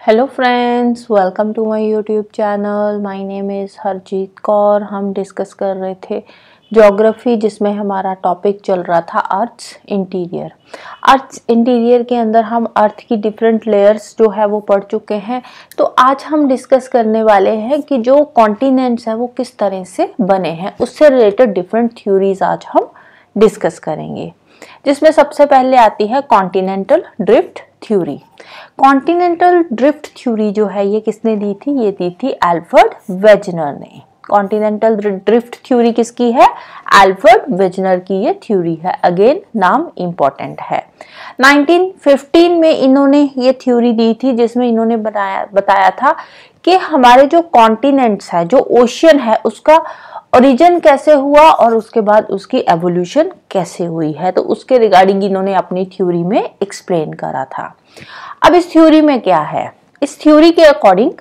Hello friends, welcome to my YouTube channel. My name is Harjeet Kaur. हम discuss कर रहे थे ज्योग्राफी, जिसमें हमारा टॉपिक चल रहा था अर्थ्स इंटीरियर। अर्थ्स इंटीरियर के अंदर हम अर्थ की डिफरेंट लेयर्स जो है वो पढ़ चुके हैं। तो आज हम डिस्कस करने वाले हैं कि जो कॉन्टिनेंट्स हैं वो किस तरह से बने हैं, उससे रिलेटेड डिफरेंट थ्योरीज आज हम डिस्कस करेंगे, जिसमें सबसे पहले आती है continental drift theory. Continental drift theory जो है ये किसने दी थी? ये दी थी एल्फ्रेड वेजनर ने। कॉन्टिनेंटल ड्रिफ्ट थ्योरी किसकी है? एल्फ्रेड वेजनर की ये थ्योरी है। अगेन नाम इंपॉर्टेंट है। 1915 में इन्होंने ये थ्योरी दी थी, जिसमें इन्होंने बताया था कि हमारे जो कॉन्टिनेंट्स है, जो ओशियन है, उसका ओरिजिन कैसे हुआ और उसके बाद उसकी एवोल्यूशन कैसे हुई है। तो उसके रिगार्डिंग इन्होंने अपनी थ्योरी में एक्सप्लेन करा था। अब इस थ्योरी में क्या है? इस थ्योरी के अकॉर्डिंग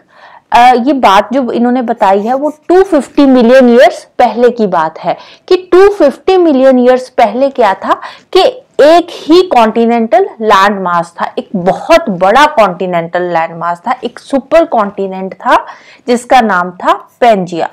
ये बात जो इन्होंने बताई है वो 250 मिलियन ईयर्स पहले की बात है। कि 250 मिलियन ईयर्स पहले क्या था कि एक ही कॉन्टिनेंटल लैंड मास था, एक बहुत बड़ा कॉन्टिनेंटल लैंड मास था, एक सुपर कॉन्टिनेंट था जिसका नाम था पेंजिया।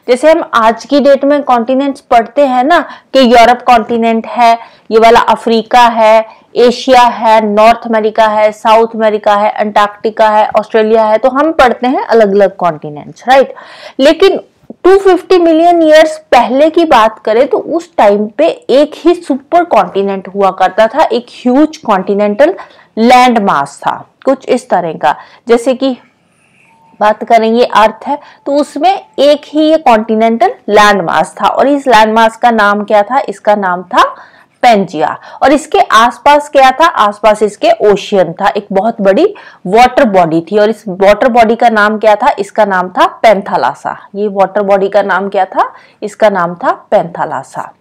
जैसे हम आज की डेट में कॉन्टिनेंट्स पढ़ते हैं ना, कि यूरोप कॉन्टिनेंट है, ये वाला अफ्रीका है, एशिया है, नॉर्थ अमेरिका है, साउथ अमेरिका है, अंटार्कटिका है, ऑस्ट्रेलिया है, तो हम पढ़ते हैं अलग अलग कॉन्टिनेंट्स, राइट। लेकिन 250 मिलियन ईयर्स पहले की बात करें तो उस टाइम पे एक ही सुपर कॉन्टिनेंट हुआ करता था, एक ह्यूज कॉन्टिनेंटल लैंड मास था, कुछ इस तरह का। जैसे कि बात करेंगे अर्थ है तो उसमें एक ही ये कॉन्टिनेंटल लैंड मास था, और इस लैंड मास का नाम क्या था? इसका नाम था पेंजिया। और इसके आसपास क्या था? आसपास इसके ओशियन था, एक बहुत बड़ी वाटर बॉडी थी, और इस वाटर बॉडी का नाम क्या था? इसका नाम था पैंथालासा। ये वाटर बॉडी का नाम क्या था? इसका नाम था पैंथालासा।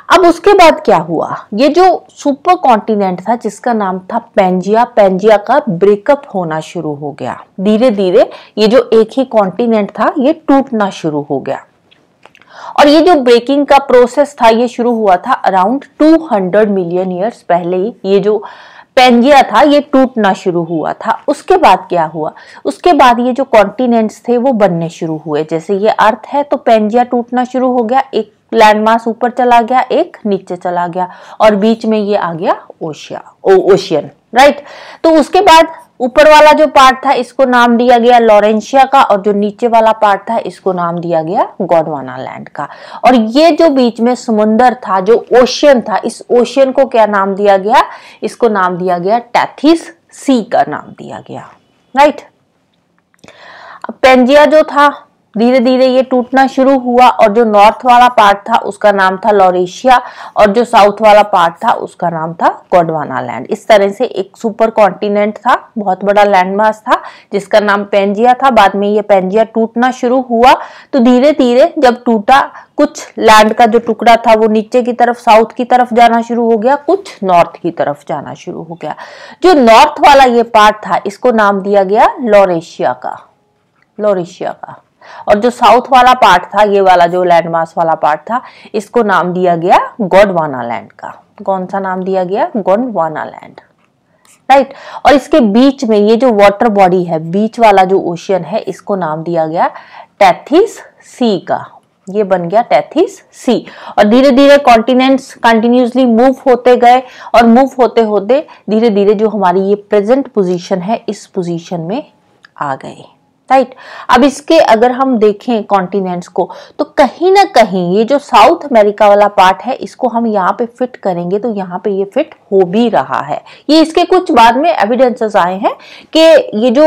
अब उसके बाद क्या हुआ? ये जो सुपर कॉन्टिनेंट था जिसका नाम था पेंजिया, पेंजिया का ब्रेकअप होना शुरू हो गया। धीरे धीरे ये जो एक ही कॉन्टिनेंट था ये टूटना शुरू हो गया। और ये जो ब्रेकिंग का प्रोसेस था ये शुरू हुआ था अराउंड 200 मिलियन ईयर्स पहले ही। ये जो पेंजिया था ये टूटना शुरू हुआ था। उसके बाद क्या हुआ? उसके बाद ये जो कॉन्टिनेंट्स थे वो बनने शुरू हुए। जैसे ये अर्थ है तो पेंजिया टूटना शुरू हो गया, एक लैंडमास ऊपर चला गया, एक नीचे चला गया, और बीच में ये आ गया ओशियन, राइट। तो उसके बाद ऊपर वाला जो पार्ट था इसको नाम दिया गया लॉरेंशिया का, और जो नीचे वाला पार्ट था इसको नाम दिया गया गोंडवाना लैंड का। और ये जो बीच में समुंदर था, जो ओशियन था, इस ओशियन को क्या नाम दिया गया? इसको नाम दिया गया टेथिस सी का नाम दिया गया, राइट। अब पेंजिया जो था धीरे धीरे ये टूटना शुरू हुआ, और जो नॉर्थ वाला पार्ट था उसका नाम था लॉरेशिया, और जो साउथ वाला पार्ट था उसका नाम था गोंडवाना लैंड। इस तरह से एक सुपर कॉन्टिनेंट था, बहुत बड़ा लैंडमास था जिसका नाम पेंजिया था। बाद में ये पेंजिया टूटना शुरू हुआ, तो धीरे धीरे जब टूटा, कुछ लैंड का जो टुकड़ा था वो नीचे की तरफ, साउथ की तरफ जाना शुरू हो गया, कुछ नॉर्थ की तरफ जाना शुरू हो गया। जो नॉर्थ वाला ये पार्ट था इसको नाम दिया गया लॉरेशिया का, और जो साउथ वाला पार्ट था, ये वाला जो लैंडमास वाला पार्ट था, इसको नाम दिया गया गोंडवाना लैंड का। कौन सा नाम दिया गया? Gondwana land, right. और इसके बीच में ये जो वाटर बॉडी है, बीच वाला जो ओशियन है, इसको नाम दिया गया टेथिस सी का। ये बन गया टेथिस सी। और धीरे धीरे कॉन्टिनेंट्स कंटिन्यूसली मूव होते गए, और मूव होते होते धीरे धीरे जो हमारी ये प्रेजेंट पोजीशन है, इस पोजीशन में आ गए, राइट। अब इसके अगर हम देखें कॉन्टिनेंट्स को, तो कहीं ना कहीं ये जो साउथ अमेरिका वाला पार्ट है इसको हम यहाँ पे फिट करेंगे तो यहाँ पे ये फिट हो भी रहा है। ये इसके कुछ बाद में एविडेंसेस आए हैं कि ये जो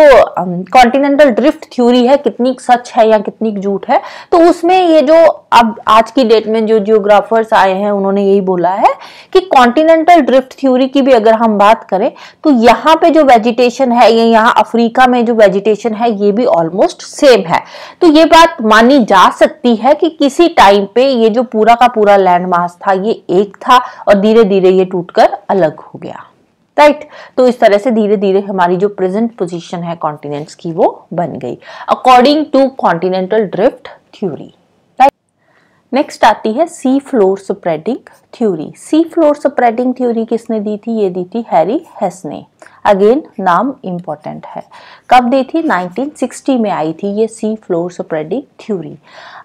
कॉन्टिनेंटल ड्रिफ्ट थ्योरी है कितनी सच है या कितनी झूठ है। तो उसमें ये जो अब आज की डेट में जो जियोग्राफर्स आए हैं उन्होंने यही बोला है कि कॉन्टिनेंटल ड्रिफ्ट थ्योरी की भी अगर हम बात करें तो यहाँ पे जो वेजिटेशन है, ये यहाँ अफ्रीका में जो वेजिटेशन है ये भी ऑलमोस्ट सेम है। तो ये बात मानी जा सकती है कि किसी टाइम पे ये जो पूरा का पूरा लैंड मास था ये एक था, और धीरे धीरे ये टूटकर अलग हो गया, राइट। तो इस तरह से धीरे धीरे हमारी जो प्रेजेंट पोजीशन है कॉन्टिनेंट्स की वो बन गई according to continental drift theory. Next आती है sea floor spreading theory. Sea floor spreading theory किसने दी थी? ये दी थी हैरी हेस ने। अगेन नाम इंपॉर्टेंट है। कब दी थी? 1960 में आई थी ये सी फ्लोर स्प्रेडिंग थ्योरी।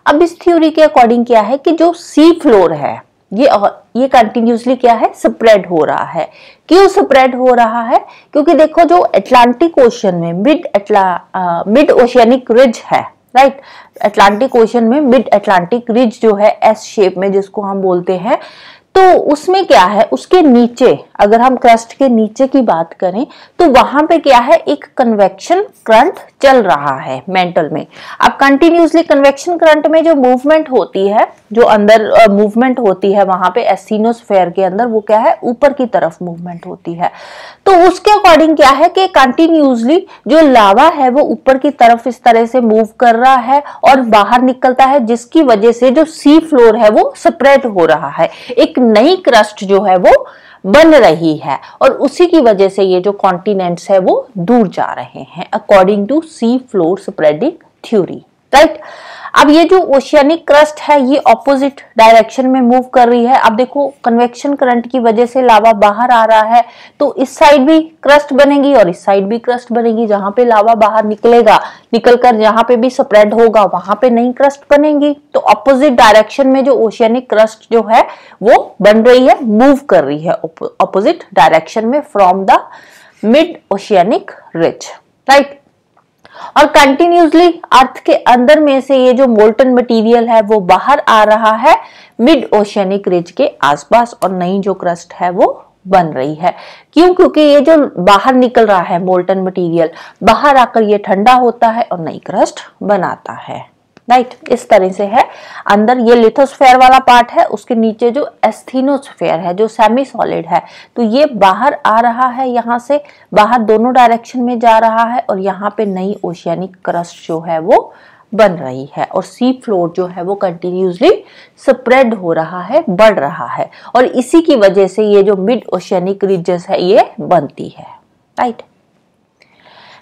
अब इस थ्योरी के अकॉर्डिंग क्या है कि जो सी फ्लोर है ये कंटिन्यूसली क्या है? स्प्रेड हो रहा है। क्यों स्प्रेड हो रहा है? क्योंकि देखो जो अटलांटिक ओशन में मिड ओशियनिक रिज है, राइट, अटलांटिक ओशन में मिड अटलांटिक रिज जो है एस शेप में जिसको हम बोलते हैं, तो उसमें क्या है, उसके नीचे अगर हम क्रस्ट के नीचे की बात करें तो वहां पे क्या है, एक कन्वेक्शन करंट चल रहा है मेंटल में। अब कंटिन्यूसली कन्वेक्शन करंट में जो मूवमेंट होती है, जो अंदर मूवमेंट होती है वहां पे एस्थिनोस्फेयर के अंदर, वो क्या है, ऊपर की तरफ मूवमेंट होती है। तो उसके अकॉर्डिंग क्या है कि कंटिन्यूसली जो लावा है वो ऊपर की तरफ इस तरह से मूव कर रहा है और बाहर निकलता है, जिसकी वजह से जो सी फ्लोर है वो स्प्रेड हो रहा है, एक नई क्रस्ट जो है वो बन रही है, और उसी की वजह से ये जो कॉन्टिनेंट्स है वो दूर जा रहे हैं, according to sea floor spreading theory, right. अब ये जो ओशियनिक क्रस्ट है ये ऑपोजिट डायरेक्शन में मूव कर रही है। अब देखो कन्वेक्शन करंट की वजह से लावा बाहर आ रहा है, तो इस साइड भी क्रस्ट बनेगी और इस साइड भी क्रस्ट बनेगी। जहां पे लावा बाहर निकलेगा, निकलकर जहां पे भी स्प्रेड होगा वहां पे नई क्रस्ट बनेगी। तो ऑपोजिट डायरेक्शन में जो ओशियनिक क्रस्ट जो है वो बन रही है, मूव कर रही है ऑपोजिट डायरेक्शन में from the mid oceanic ridge, right. और कंटिन्यूसली अर्थ के अंदर में से ये जो मोल्टन मटेरियल है वो बाहर आ रहा है मिड ओशियनिक रिज के आसपास, और नई जो क्रस्ट है वो बन रही है। क्यों? क्योंकि ये जो बाहर निकल रहा है मोल्टन मटेरियल, बाहर आकर ये ठंडा होता है और नई क्रस्ट बनाता है, राइट। इस तरह से है। अंदर ये लिथोस्फेयर वाला पार्ट है, उसके नीचे जो एस्थीनोस्फेयर है जो सेमी सॉलिड है, तो ये बाहर आ रहा है, यहाँ से बाहर दोनों डायरेक्शन में जा रहा है, और यहाँ पे नई ओशियनिक क्रस्ट जो है वो बन रही है, और सी फ्लोर जो है वो कंटिन्यूसली स्प्रेड हो रहा है, बढ़ रहा है, और इसी की वजह से ये जो मिड ओशियनिक रिजेस है ये बनती है, राइट।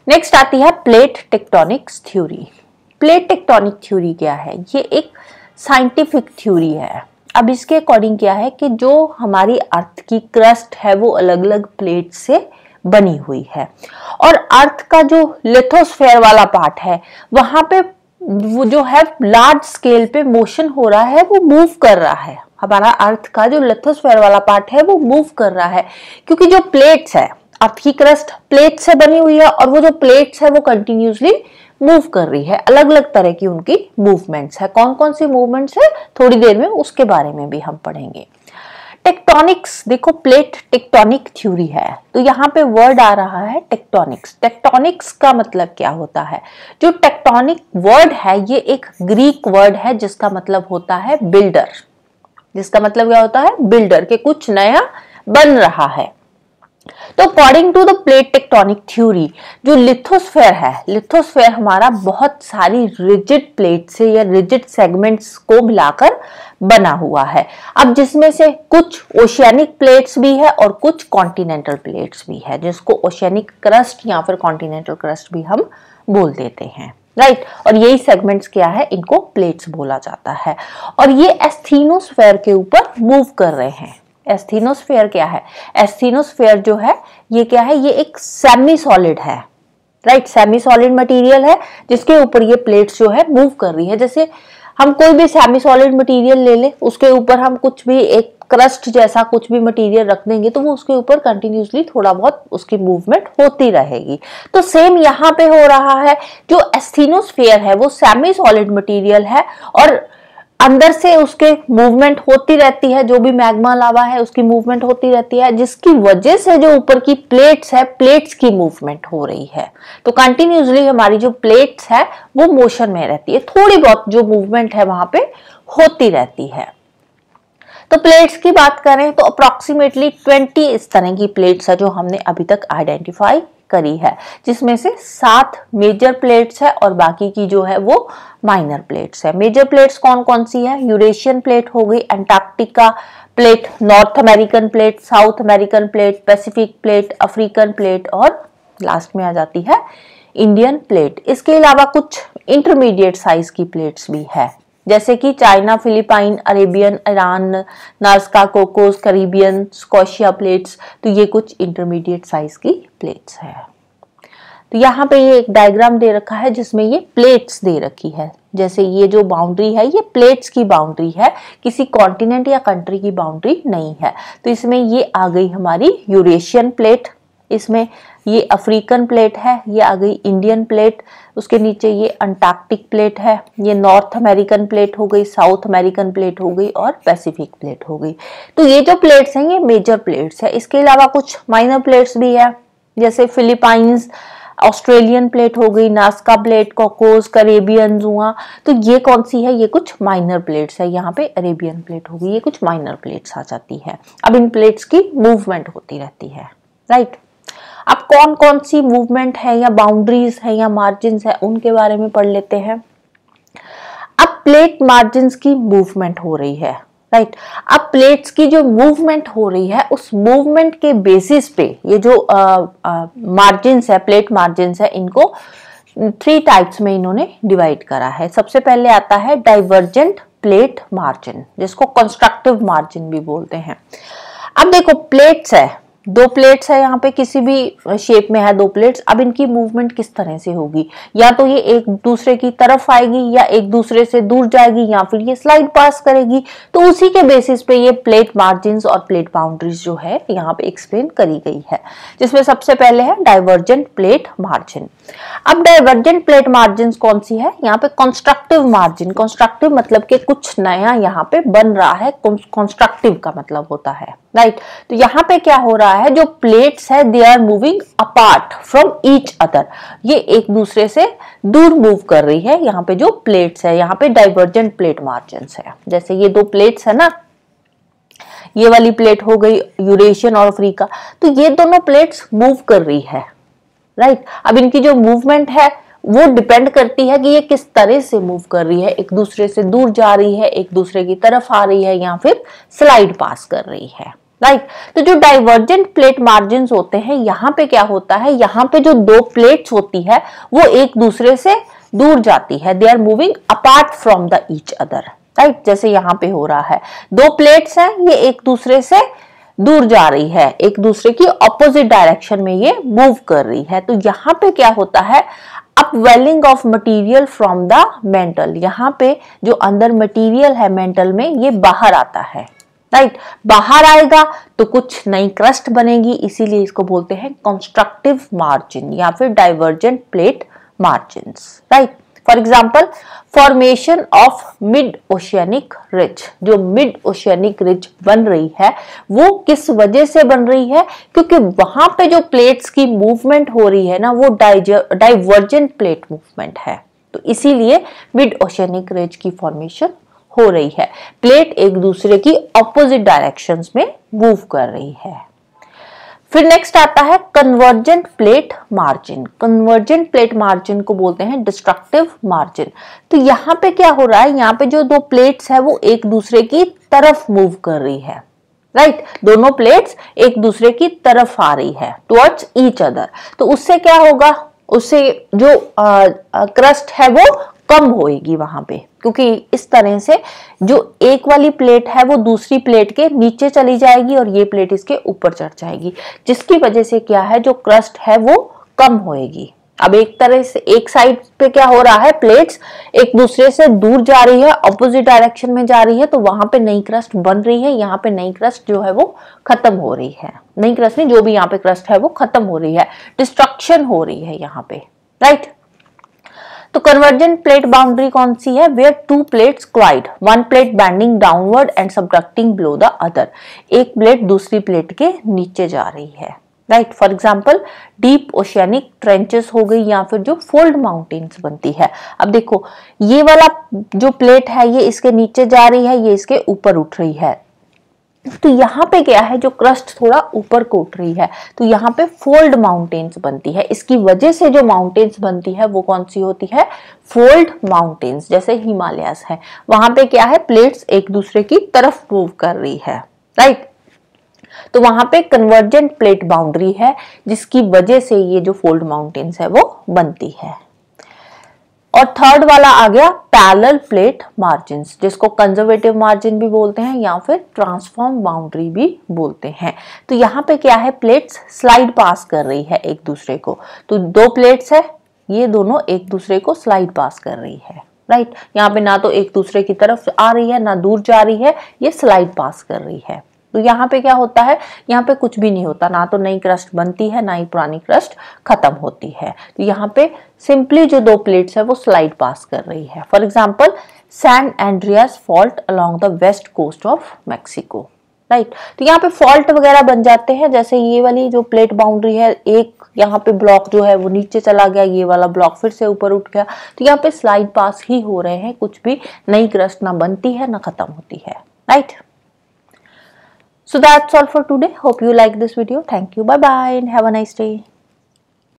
नेक्स्ट आती है plate tectonics theory. Plate tectonic theory क्या है? ये एक साइंटिफिक थ्योरी है। अब इसके अकॉर्डिंग क्या है कि जो हमारी अर्थ की क्रस्ट है वो अलग अलग प्लेट से बनी हुई है, और अर्थ का जो लिथोस्फेयर वाला पार्ट है वहां पे वो जो है लार्ज स्केल पे मोशन हो रहा है, वो मूव कर रहा है। हमारा अर्थ का जो लिथोस्फेयर वाला पार्ट है वो मूव कर रहा है, क्योंकि जो प्लेट्स है, अर्थ की क्रस्ट प्लेट से बनी हुई है, और वो जो प्लेट्स है वो कंटिन्यूसली मूव कर रही है। अलग अलग तरह की उनकी मूवमेंट्स है। कौन कौन सी मूवमेंट्स है थोड़ी देर में उसके बारे में भी हम पढ़ेंगे। टेक्टोनिक्स, देखो प्लेट टेक्टोनिक थ्योरी है, तो यहाँ पे वर्ड आ रहा है टेक्टोनिक्स। टेक्टोनिक्स का मतलब क्या होता है? जो टेक्टोनिक वर्ड है ये एक ग्रीक वर्ड है जिसका मतलब होता है बिल्डर। जिसका मतलब क्या होता है? बिल्डर, के कुछ नया बन रहा है। तो according to the plate tectonic theory, जो लिथोस्फेयर है, लिथोस्फेयर हमारा बहुत सारी रिजिड प्लेट से या रिजिड सेगमेंट्स को मिलाकर बना हुआ है। अब जिसमें से कुछ ओशियनिक प्लेट्स भी है और कुछ कॉन्टिनेंटल प्लेट्स भी है, जिसको ओशियनिक क्रस्ट या फिर कॉन्टिनेंटल क्रस्ट भी हम बोल देते हैं, राइट। और यही सेगमेंट्स क्या है, इनको प्लेट्स बोला जाता है, और ये एस्थीनोस्फेयर के ऊपर मूव कर रहे हैं। एस्थीनोस्फेयर क्या है? एस्थीनोस्फेयर जो है ये क्या है? ये एक सेमी सॉलिड है, राइट। सेमी सॉलिड मटेरियल है जिसके ऊपर ये प्लेट्स जो है मूव कर रही है। जैसे हम कोई भी सेमी सॉलिड मटेरियल ले ले, उसके ऊपर हम कुछ भी एक क्रस्ट जैसा कुछ भी मटेरियल रख देंगे तो वो उसके ऊपर कंटिन्यूसली थोड़ा बहुत उसकी मूवमेंट होती रहेगी। तो सेम यहाँ पे हो रहा है। जो एस्थीनोस्फेयर है वो सेमी सॉलिड मटेरियल है, और अंदर से उसके मूवमेंट होती रहती है, जो भी मैग्मा लावा है उसकी मूवमेंट होती रहती है, जिसकी वजह से जो ऊपर की प्लेट्स है, प्लेट्स की मूवमेंट हो रही है। तो कंटिन्यूसली हमारी जो प्लेट्स है वो मोशन में रहती है, थोड़ी बहुत जो मूवमेंट है वहां पे होती रहती है। तो प्लेट्स की बात करें तो अप्रोक्सीमेटली 20 इस तरह की प्लेट्स है जो हमने अभी तक आइडेंटिफाई करी है, जिसमें से 7 मेजर प्लेट्स है और बाकी की जो है वो माइनर प्लेट्स है। मेजर प्लेट्स कौन कौन सी है? यूरेशियन प्लेट हो गई, Antarctica plate, north American plate, south American plate, Pacific plate, African plate, और लास्ट में आ जाती है इंडियन प्लेट। इसके अलावा कुछ इंटरमीडिएट साइज की प्लेट्स भी है, जैसे कि China, Philippine, Arabian, Iran, Nazca, Cocos, Caribbean, Scotia plates. तो ये कुछ इंटरमीडिएट साइज की प्लेट्स है। तो यहाँ पे ये एक डायग्राम दे रखा है जिसमें ये प्लेट्स दे रखी है। जैसे ये जो बाउंड्री है ये प्लेट्स की बाउंड्री है, किसी कॉन्टिनेंट या कंट्री की बाउंड्री नहीं है। तो इसमें ये आ गई हमारी यूरेशियन प्लेट, इसमें ये अफ्रीकन प्लेट है, ये आ गई इंडियन प्लेट, उसके नीचे ये अंटार्कटिक प्लेट है, ये नॉर्थ अमेरिकन प्लेट हो गई, साउथ अमेरिकन प्लेट हो गई और पैसिफिक प्लेट हो गई। तो ये जो प्लेट्स हैं ये मेजर प्लेट्स है। इसके अलावा कुछ माइनर प्लेट्स भी है, जैसे फिलीपाइंस, ऑस्ट्रेलियन प्लेट हो गई, नाज़का प्लेट, कोकोस, कैरेबियन, जुआ। तो ये कौन सी है, ये कुछ माइनर प्लेट्स है। यहाँ पे अरेबियन प्लेट होगी, ये कुछ माइनर प्लेट्स आ जाती है। अब इन प्लेट्स की मूवमेंट होती रहती है, राइट। अब कौन कौन सी मूवमेंट है या बाउंड्रीज है या मार्जिन है उनके बारे में पढ़ लेते हैं। अब प्लेट मार्जिन की मूवमेंट हो रही है, राइट। अब प्लेट्स की जो मूवमेंट हो रही है उस मूवमेंट के बेसिस पे ये जो मार्जिन्स है, प्लेट मार्जिन्स है, इनको 3 टाइप्स में इन्होंने डिवाइड करा है। सबसे पहले आता है डाइवर्जेंट प्लेट मार्जिन, जिसको कंस्ट्रक्टिव मार्जिन भी बोलते हैं। अब देखो प्लेट्स है, 2 प्लेट्स है, यहाँ पे किसी भी शेप में है 2 प्लेट्स। अब इनकी मूवमेंट किस तरह से होगी, या तो ये एक दूसरे की तरफ आएगी या एक दूसरे से दूर जाएगी या फिर ये स्लाइड पास करेगी। तो उसी के बेसिस पे ये प्लेट मार्जिन्स और प्लेट बाउंड्रीज जो है यहाँ पे एक्सप्लेन करी गई है, जिसमें सबसे पहले है डाइवर्जेंट प्लेट मार्जिन। अब डाइवर्जेंट प्लेट मार्जिन कौन सी है, यहाँ पे कंस्ट्रक्टिव मार्जिन। कंस्ट्रक्टिव मतलब कि कुछ नया यहाँ पे बन रहा है, कंस्ट्रक्टिव का मतलब होता है, राइट। तो यहाँ पे क्या हो रहा है, जो प्लेट्स है they are moving apart from each other, ये एक दूसरे से दूर मूव कर रही है। यहाँ पे जो प्लेट्स है, यहाँ पे डाइवर्जेंट प्लेट मार्जिन है। जैसे ये 2 प्लेट्स है ना, ये वाली प्लेट हो गई यूरेशियन और अफ्रीका, तो ये दोनों प्लेट्स मूव कर रही है, राइट। अब इनकी जो मूवमेंट है वो डिपेंड करती है कि ये किस तरह से मूव कर रही है, एक दूसरे से दूर जा रही है, एक दूसरे की तरफ आ रही है या फिर स्लाइड पास कर रही है, राइट। तो जो डाइवर्जेंट प्लेट मार्जिन्स होते हैं, यहाँ पे क्या होता है, यहाँ पे जो 2 प्लेट्स होती है वो एक दूसरे से दूर जाती है, they are moving apart from the each other, right. जैसे यहाँ पे हो रहा है, 2 प्लेट्स हैं, ये एक दूसरे से दूर जा रही है, एक दूसरे की ऑपोजिट डायरेक्शन में ये मूव कर रही है। तो यहाँ पे क्या होता है, upwelling of material from the mental, यहाँ पे जो अंदर मटेरियल है मेंटल में ये बाहर आता है, राइट। बाहर आएगा तो कुछ नई क्रस्ट बनेगी, इसीलिए इसको बोलते हैं कंस्ट्रक्टिव मार्जिन या फिर divergent plate margins, right. For example formation of mid oceanic ridge, जो मिड ओशियनिक रिज बन रही है वो किस वजह से बन रही है, क्योंकि वहां पे जो प्लेट्स की मूवमेंट हो रही है ना वो डाइवर्जेंट प्लेट मूवमेंट है। तो इसीलिए मिड ओशियनिक रिज की फॉर्मेशन हो रही है, प्लेट एक दूसरे की ऑपोजिट डायरेक्शंस में मूव कर रही है। फिर नेक्स्ट आता है convergent plate margin. Convergent plate margin को बोलते हैं डिस्ट्रक्टिव मार्जिन। तो यहाँ पे क्या हो रहा है, यहाँ पे जो 2 प्लेट्स है वो एक दूसरे की तरफ मूव कर रही है, राइट। दोनों प्लेट्स एक दूसरे की तरफ आ रही है, टुवर्ड्स ईच अदर। तो उससे क्या होगा, उससे जो क्रस्ट है वो कम होएगी वहां पे, क्योंकि इस तरह से जो एक वाली प्लेट है वो दूसरी प्लेट के नीचे चली जाएगी और ये प्लेट इसके ऊपर चढ़ जाएगी, जिसकी वजह से क्या है, जो क्रस्ट है वो कम होएगी। अब एक तरह से एक साइड पे क्या हो रहा है, प्लेट्स एक दूसरे से दूर जा रही है, ऑपोजिट डायरेक्शन में जा रही है, तो वहां पे नई क्रस्ट बन रही है, यहाँ पे नई क्रस्ट जो है वो खत्म हो रही है। नई क्रस्ट नहीं, जो भी यहाँ पे क्रस्ट है वो खत्म हो रही है, डिस्ट्रक्शन हो रही है यहाँ पे, राइट। तो कन्वर्जेंट प्लेट बाउंड्री कौन सी है, where 2 plates collide, 1 plate bending downward and subducting below the other, एक प्लेट दूसरी प्लेट के नीचे जा रही है, right. For example deep oceanic trenches हो गई या फिर जो फोल्ड माउंटेन्स बनती है। अब देखो ये वाला जो प्लेट है ये इसके नीचे जा रही है, ये इसके ऊपर उठ रही है, तो यहाँ पे क्या है, जो क्रस्ट थोड़ा ऊपर को उठ रही है, तो यहाँ पे फोल्ड माउंटेन्स बनती है। इसकी वजह से जो माउंटेन्स बनती है वो कौन सी होती है, फोल्ड माउंटेन्स। जैसे हिमालयास है, वहां पे क्या है, प्लेट्स एक दूसरे की तरफ मूव कर रही है, राइट। तो वहां पे कन्वर्जेंट प्लेट बाउंड्री है, जिसकी वजह से ये जो फोल्ड माउंटेन्स है वो बनती है। और थर्ड वाला आ गया पैरेलल प्लेट मार्जिन्स, जिसको कंजर्वेटिव मार्जिन भी बोलते हैं या फिर ट्रांसफॉर्म बाउंड्री भी बोलते हैं। तो यहाँ पे क्या है, प्लेट्स स्लाइड पास कर रही है एक दूसरे को। तो दो प्लेट्स है, ये दोनों एक दूसरे को स्लाइड पास कर रही है, राइट। यहाँ पे ना तो एक दूसरे की तरफ आ रही है ना दूर जा रही है, ये स्लाइड पास कर रही है। तो यहाँ पे क्या होता है, यहाँ पे कुछ भी नहीं होता, ना तो नई क्रस्ट बनती है ना ही पुरानी क्रस्ट खत्म होती है। तो यहाँ पे सिंपली जो दो प्लेट्स है वो स्लाइड पास कर रही है। For example San Andreas fault along the west coast of Mexico, right. तो यहाँ पे फॉल्ट वगैरह बन जाते हैं, जैसे ये वाली जो प्लेट बाउंड्री है, एक यहाँ पे ब्लॉक जो है वो नीचे चला गया, ये वाला ब्लॉक फिर से ऊपर उठ गया। तो यहाँ पे स्लाइड पास ही हो रहे हैं, कुछ भी नई क्रस्ट ना बनती है ना खत्म होती है, right. So that's all for today. Hope you like this video. Thank you. Bye bye and have a nice day.